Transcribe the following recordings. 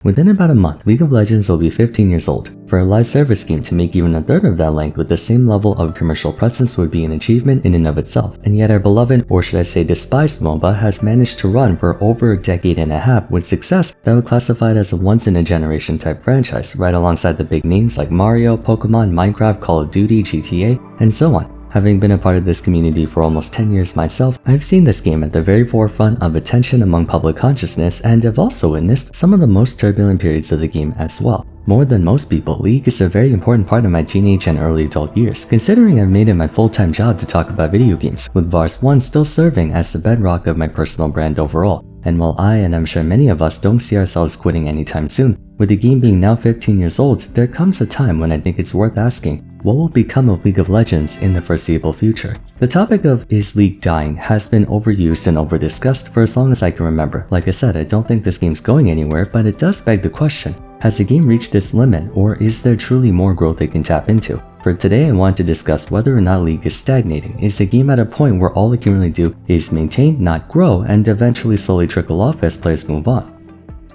Within about a month, League of Legends will be 15 years old. For a live service game to make even a third of that length with the same level of commercial presence would be an achievement in and of itself, and yet our beloved, or should I say despised MOBA has managed to run for over a decade and a half with success that would classify it as a once-in-a-generation type franchise, right alongside the big names like Mario, Pokemon, Minecraft, Call of Duty, GTA, and so on. Having been a part of this community for almost 10 years myself, I've seen this game at the very forefront of attention among public consciousness and have also witnessed some of the most turbulent periods of the game as well. More than most people, League is a very important part of my teenage and early adult years, considering I've made it my full-time job to talk about video games, with Vars 1 still serving as the bedrock of my personal brand overall. And while I, and I'm sure many of us, don't see ourselves quitting anytime soon, with the game being now 15 years old, there comes a time when I think it's worth asking, what will become of League of Legends in the foreseeable future? The topic of is League dying has been overused and overdiscussed for as long as I can remember. Like I said, I don't think this game's going anywhere, but it does beg the question, has the game reached its limit, or is there truly more growth it can tap into? For today, I want to discuss whether or not League is stagnating. Is the game at a point where all it can really do is maintain, not grow, and eventually slowly trickle off as players move on?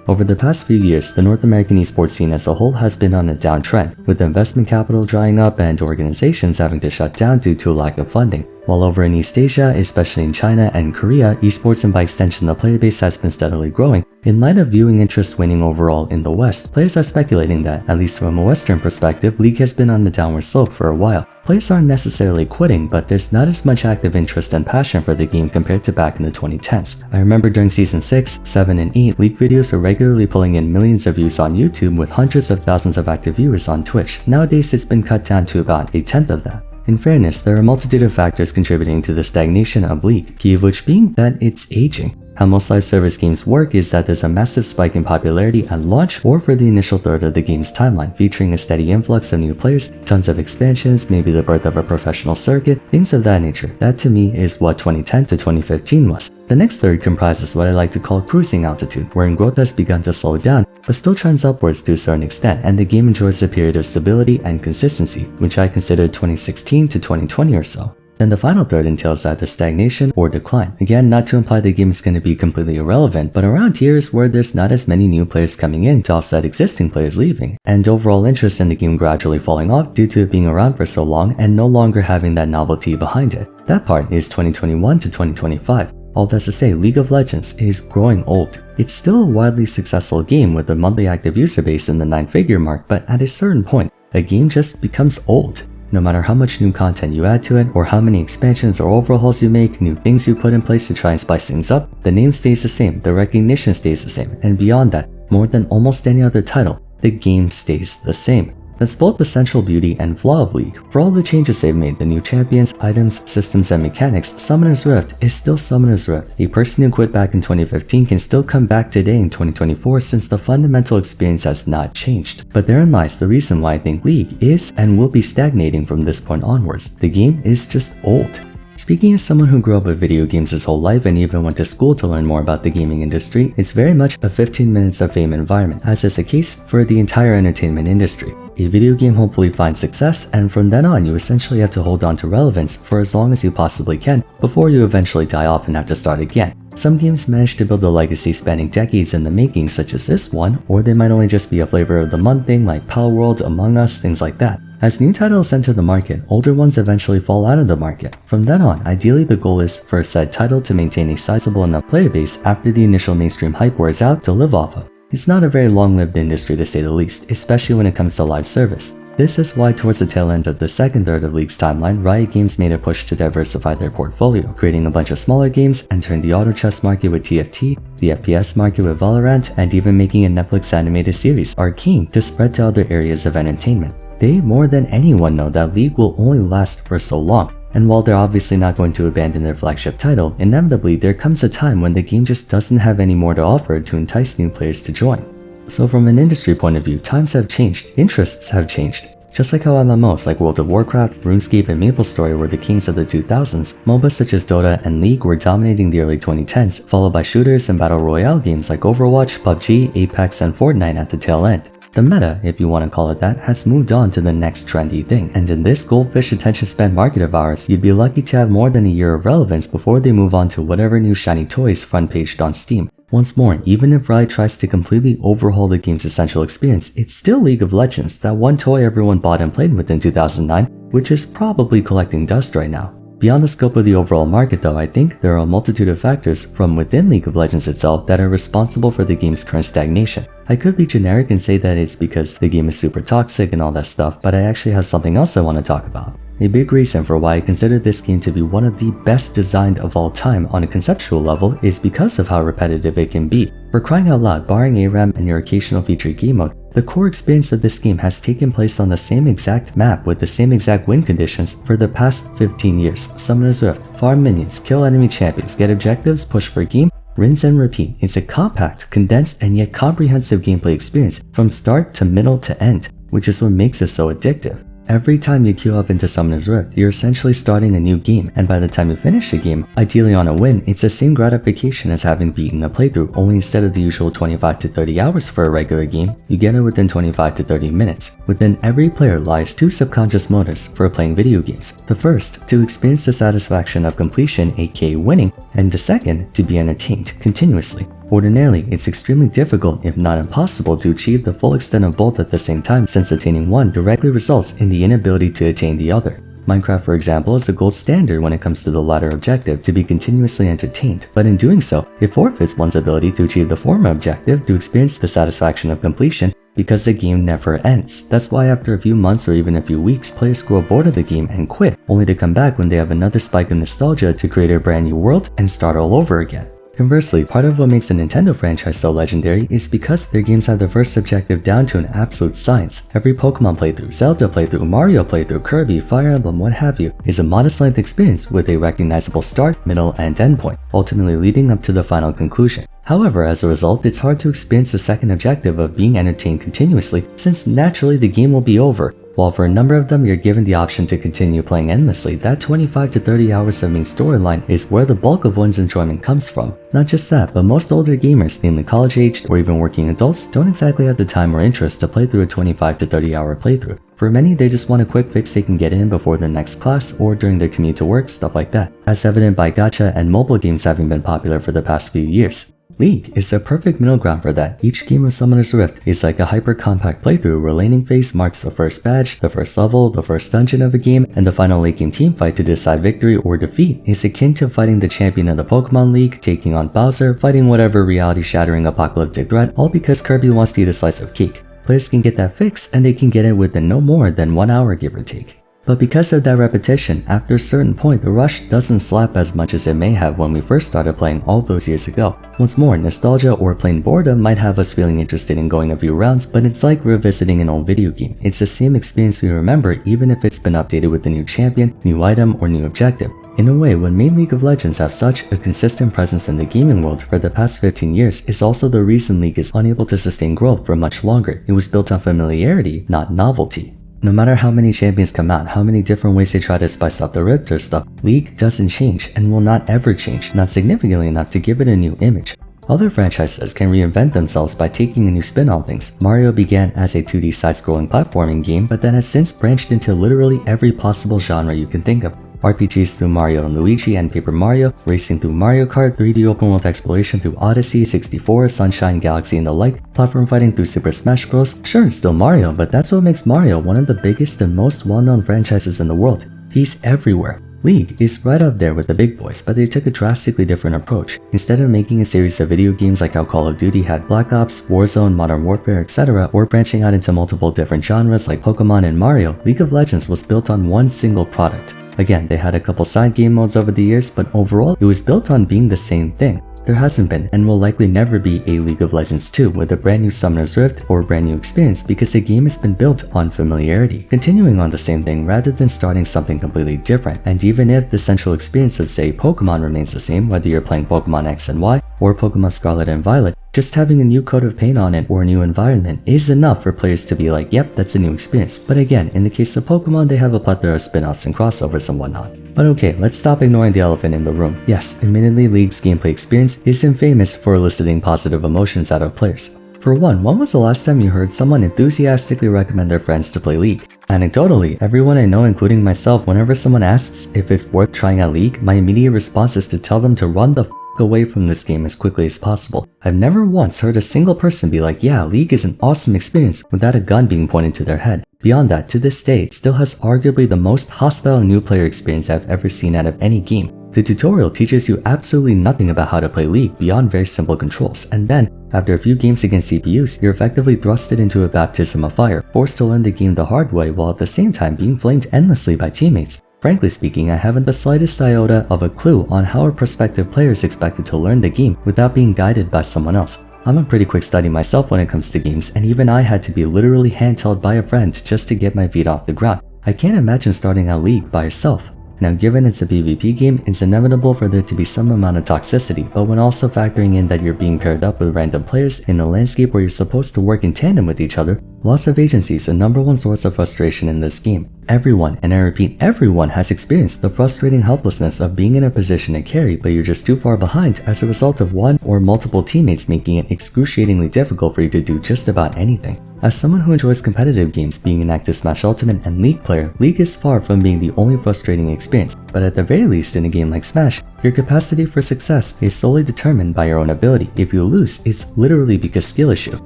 Over the past few years, the North American esports scene as a whole has been on a downtrend, with investment capital drying up and organizations having to shut down due to a lack of funding. While over in East Asia, especially in China and Korea, esports and by extension the player base has been steadily growing. In light of viewing interest waning overall in the West, players are speculating that, at least from a Western perspective, League has been on a downward slope for a while. Players aren't necessarily quitting, but there's not as much active interest and passion for the game compared to back in the 2010s. I remember during Season 6, 7, and 8, League videos were regularly pulling in millions of views on YouTube with hundreds of thousands of active viewers on Twitch. Nowadays, it's been cut down to about a tenth of that. In fairness, there are a multitude of factors contributing to the stagnation of League, key of which being that it's aging. How most live service games work is that there's a massive spike in popularity at launch or for the initial third of the game's timeline, featuring a steady influx of new players, tons of expansions, maybe the birth of a professional circuit, things of that nature. That to me is what 2010 to 2015 was. The next third comprises what I like to call cruising altitude, wherein growth has begun to slow down, but still trends upwards to a certain extent, and the game enjoys a period of stability and consistency, which I consider 2016 to 2020 or so. Then the final third entails either stagnation or decline. Again, not to imply the game is going to be completely irrelevant, but around here is where there's not as many new players coming in to offset existing players leaving, and overall interest in the game gradually falling off due to it being around for so long and no longer having that novelty behind it. That part is 2021 to 2025. All that's to say, League of Legends is growing old. It's still a wildly successful game with a monthly active user base in the 9-figure mark, but at a certain point, a game just becomes old. No matter how much new content you add to it, or how many expansions or overhauls you make, new things you put in place to try and spice things up, the name stays the same, the recognition stays the same, and beyond that, more than almost any other title, the game stays the same. That's both the central beauty and flaw of League. For all the changes they've made, the new champions, items, systems, and mechanics, Summoner's Rift is still Summoner's Rift. A person who quit back in 2015 can still come back today in 2024 since the fundamental experience has not changed. But therein lies the reason why I think League is and will be stagnating from this point onwards. The game is just old. Speaking as someone who grew up with video games his whole life and even went to school to learn more about the gaming industry, it's very much a 15 minutes of fame environment, as is the case for the entire entertainment industry. A video game hopefully finds success, and from then on you essentially have to hold on to relevance for as long as you possibly can before you eventually die off and have to start again. Some games manage to build a legacy spanning decades in the making, such as this one, or they might only just be a flavor of the month thing like Palworld, Among Us, things like that. As new titles enter the market, older ones eventually fall out of the market. From then on, ideally the goal is for said title to maintain a sizable enough player base after the initial mainstream hype wears out to live off of. It's not a very long-lived industry to say the least, especially when it comes to live service. This is why towards the tail end of the second third of League's timeline, Riot Games made a push to diversify their portfolio, creating a bunch of smaller games, entering the auto chess market with TFT, the FPS market with Valorant, and even making a Netflix animated series, Arcane, to spread to other areas of entertainment. They more than anyone know that League will only last for so long, and while they're obviously not going to abandon their flagship title, inevitably there comes a time when the game just doesn't have any more to offer to entice new players to join. So from an industry point of view, times have changed, interests have changed. Just like how MMOs like World of Warcraft, RuneScape, and MapleStory were the kings of the 2000s, MOBAs such as Dota and League were dominating the early 2010s, followed by shooters and battle royale games like Overwatch, PUBG, Apex, and Fortnite at the tail end. The meta, if you want to call it that, has moved on to the next trendy thing, and in this goldfish attention span market of ours, you'd be lucky to have more than a year of relevance before they move on to whatever new shiny toys front paged on Steam. Once more, even if Riot tries to completely overhaul the game's essential experience, it's still League of Legends, that one toy everyone bought and played with in 2009, which is probably collecting dust right now. Beyond the scope of the overall market though, I think there are a multitude of factors from within League of Legends itself that are responsible for the game's current stagnation. I could be generic and say that it's because the game is super toxic and all that stuff, but I actually have something else I want to talk about. A big reason for why I consider this game to be one of the best designed of all time on a conceptual level is because of how repetitive it can be. For crying out loud, barring ARAM and your occasional featured game mode, the core experience of this game has taken place on the same exact map with the same exact win conditions for the past 15 years. Summoner's Rift, farm minions, kill enemy champions, get objectives, push for game, rinse and repeat. It's a compact, condensed, and yet comprehensive gameplay experience from start to middle to end, which is what makes it so addictive. Every time you queue up into Summoner's Rift, you're essentially starting a new game, and by the time you finish the game, ideally on a win, it's the same gratification as having beaten a playthrough, only instead of the usual 25 to 30 hours for a regular game, you get it within 25 to 30 minutes. Within every player lies two subconscious motives for playing video games. The first, to experience the satisfaction of completion, aka winning, and the second, to be entertained continuously. Ordinarily, it's extremely difficult, if not impossible, to achieve the full extent of both at the same time, since attaining one directly results in the inability to attain the other. Minecraft, for example, is a gold standard when it comes to the latter objective, to be continuously entertained, but in doing so, it forfeits one's ability to achieve the former objective, to experience the satisfaction of completion, because the game never ends. That's why after a few months or even a few weeks, players grow bored of the game and quit, only to come back when they have another spike of nostalgia to create a brand new world and start all over again. Conversely, part of what makes the Nintendo franchise so legendary is because their games have the first objective down to an absolute science. Every Pokemon playthrough, Zelda playthrough, Mario playthrough, Kirby, Fire Emblem, what have you, is a modest length experience with a recognizable start, middle, and end point, ultimately leading up to the final conclusion. However, as a result, it's hard to experience the second objective of being entertained continuously, since naturally the game will be over. While for a number of them you're given the option to continue playing endlessly, that 25 to 30 hours of main storyline is where the bulk of one's enjoyment comes from. Not just that, but most older gamers, namely college-aged or even working adults, don't exactly have the time or interest to play through a 25 to 30 hour playthrough. For many, they just want a quick fix they can get in before the next class or during their commute to work, stuff like that, as evident by gacha and mobile games having been popular for the past few years. League is the perfect middle ground for that. Each game of Summoner's Rift is like a hyper-compact playthrough where laning phase marks the first badge, the first level, the first dungeon of a game, and the final late-game teamfight to decide victory or defeat is akin to fighting the champion of the Pokemon League, taking on Bowser, fighting whatever reality-shattering apocalyptic threat, all because Kirby wants to eat a slice of cake. Players can get that fix, and they can get it within no more than 1 hour, give or take. But because of that repetition, after a certain point, the rush doesn't slap as much as it may have when we first started playing all those years ago. Once more, nostalgia or plain boredom might have us feeling interested in going a few rounds, but it's like revisiting an old video game. It's the same experience we remember even if it's been updated with a new champion, new item, or new objective. In a way, what made League of Legends have such a consistent presence in the gaming world for the past 15 years is also the reason League is unable to sustain growth for much longer. It was built on familiarity, not novelty. No matter how many champions come out, how many different ways they try to spice up the Rift or stuff, League doesn't change and will not ever change, not significantly enough to give it a new image. Other franchises can reinvent themselves by taking a new spin on things. Mario began as a 2D side-scrolling platforming game, but then has since branched into literally every possible genre you can think of. RPGs through Mario and Luigi and Paper Mario, racing through Mario Kart, 3D open world exploration through Odyssey, 64, Sunshine, Galaxy and the like, platform fighting through Super Smash Bros. Sure, it's still Mario, but that's what makes Mario one of the biggest and most well-known franchises in the world. He's everywhere. League is right up there with the big boys, but they took a drastically different approach. Instead of making a series of video games like how Call of Duty had Black Ops, Warzone, Modern Warfare, etc., or branching out into multiple different genres like Pokemon and Mario, League of Legends was built on one single product. Again, they had a couple side game modes over the years, but overall, it was built on being the same thing. There hasn't been, and will likely never be, a League of Legends 2 with a brand new Summoner's Rift or a brand new experience because the game has been built on familiarity, continuing on the same thing rather than starting something completely different. And even if the central experience of, say, Pokemon remains the same, whether you're playing Pokemon X and Y or Pokemon Scarlet and Violet, just having a new coat of paint on it or a new environment is enough for players to be like, yep, that's a new experience. But again, in the case of Pokemon, they have a plethora of spin-offs and crossovers and whatnot. But okay, let's stop ignoring the elephant in the room. Yes, admittedly, League's gameplay experience isn't famous for eliciting positive emotions out of players. For one, when was the last time you heard someone enthusiastically recommend their friends to play League? Anecdotally, everyone I know, including myself, whenever someone asks if it's worth trying out League, my immediate response is to tell them to run the f away from this game as quickly as possible. I've never once heard a single person be like, yeah, League is an awesome experience without a gun being pointed to their head. Beyond that, to this day, it still has arguably the most hostile new player experience I've ever seen out of any game. The tutorial teaches you absolutely nothing about how to play League beyond very simple controls, and then, after a few games against CPUs, you're effectively thrusted into a baptism of fire, forced to learn the game the hard way while at the same time being flamed endlessly by teammates. Frankly speaking, I haven't the slightest iota of a clue on how a prospective player is expected to learn the game without being guided by someone else. I'm a pretty quick study myself when it comes to games, and even I had to be literally handheld by a friend just to get my feet off the ground. I can't imagine starting out League by yourself. Now, given it's a PvP game, it's inevitable for there to be some amount of toxicity, but when also factoring in that you're being paired up with random players in a landscape where you're supposed to work in tandem with each other, loss of agency is the #1 source of frustration in this game. Everyone, and I repeat everyone, has experienced the frustrating helplessness of being in a position to carry but you're just too far behind as a result of one or multiple teammates making it excruciatingly difficult for you to do just about anything. As someone who enjoys competitive games, being an active Smash Ultimate and League player, League is far from being the only frustrating experience, but at the very least in a game like Smash, your capacity for success is solely determined by your own ability. If you lose, it's literally because skill issue.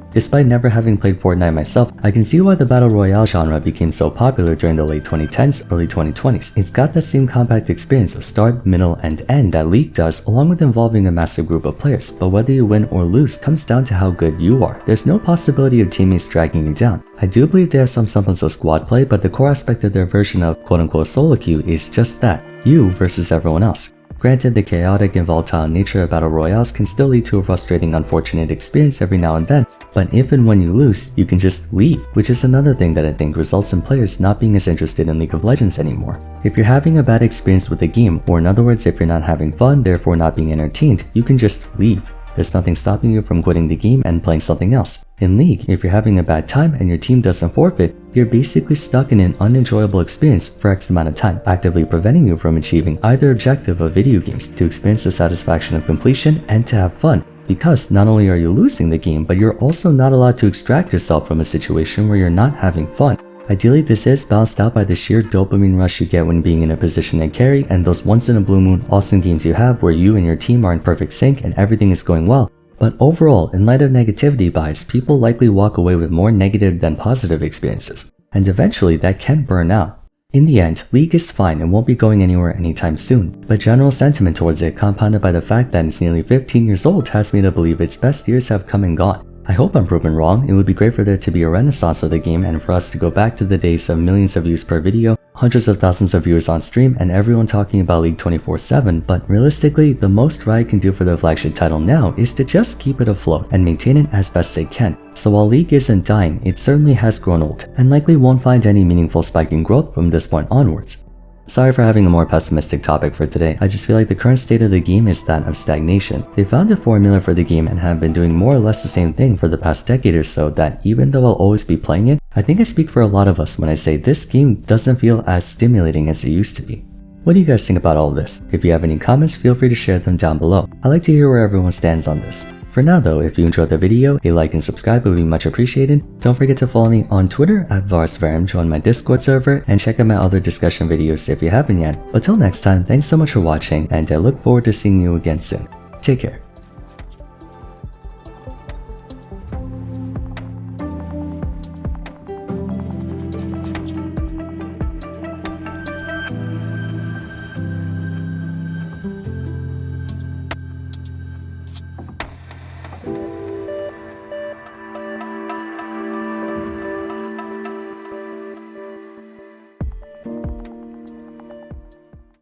Despite never having played Fortnite myself, I can see why the Battle Royale genre became so popular during the late 2010s, early 2020s. It's got that same compact experience of start, middle, and end that League does, along with involving a massive group of players, but whether you win or lose comes down to how good you are. There's no possibility of teammates dragging you down. I do believe they have some semblance of squad play, but the core aspect of their version of quote-unquote solo queue is just that, you versus everyone else. Granted, the chaotic and volatile nature of battle royales can still lead to a frustrating, unfortunate experience every now and then, but if and when you lose, you can just leave, which is another thing that I think results in players not being as interested in League of Legends anymore. If you're having a bad experience with the game, or in other words, if you're not having fun, therefore not being entertained, you can just leave. There's nothing stopping you from quitting the game and playing something else. In League, if you're having a bad time and your team doesn't forfeit, you're basically stuck in an unenjoyable experience for X amount of time, actively preventing you from achieving either objective of video games, to experience the satisfaction of completion and to have fun. Because not only are you losing the game, but you're also not allowed to extract yourself from a situation where you're not having fun. Ideally, this is balanced out by the sheer dopamine rush you get when being in a position to carry and those once-in-a-blue-moon awesome games you have where you and your team are in perfect sync and everything is going well. But overall, in light of negativity bias, people likely walk away with more negative than positive experiences, and eventually that can burn out. In the end, League is fine and won't be going anywhere anytime soon, but general sentiment towards it, compounded by the fact that it's nearly 15 years old, has me to believe its best years have come and gone. I hope I'm proven wrong. It would be great for there to be a renaissance of the game and for us to go back to the days of millions of views per video, hundreds of thousands of viewers on stream, and everyone talking about League 24/7, but realistically, the most Riot can do for their flagship title now is to just keep it afloat and maintain it as best they can. So while League isn't dying, it certainly has grown old, and likely won't find any meaningful spike in growth from this point onwards. Sorry for having a more pessimistic topic for today, I just feel like the current state of the game is that of stagnation. They found a formula for the game and have been doing more or less the same thing for the past decade or so that even though I'll always be playing it, I think I speak for a lot of us when I say this game doesn't feel as stimulating as it used to be. What do you guys think about all of this? If you have any comments, feel free to share them down below. I like to hear where everyone stands on this. For now though, if you enjoyed the video, a like and subscribe would be much appreciated. Don't forget to follow me on Twitter at Vars, join my Discord server, and check out my other discussion videos if you haven't yet. But till next time, thanks so much for watching, and I look forward to seeing you again soon. Take care.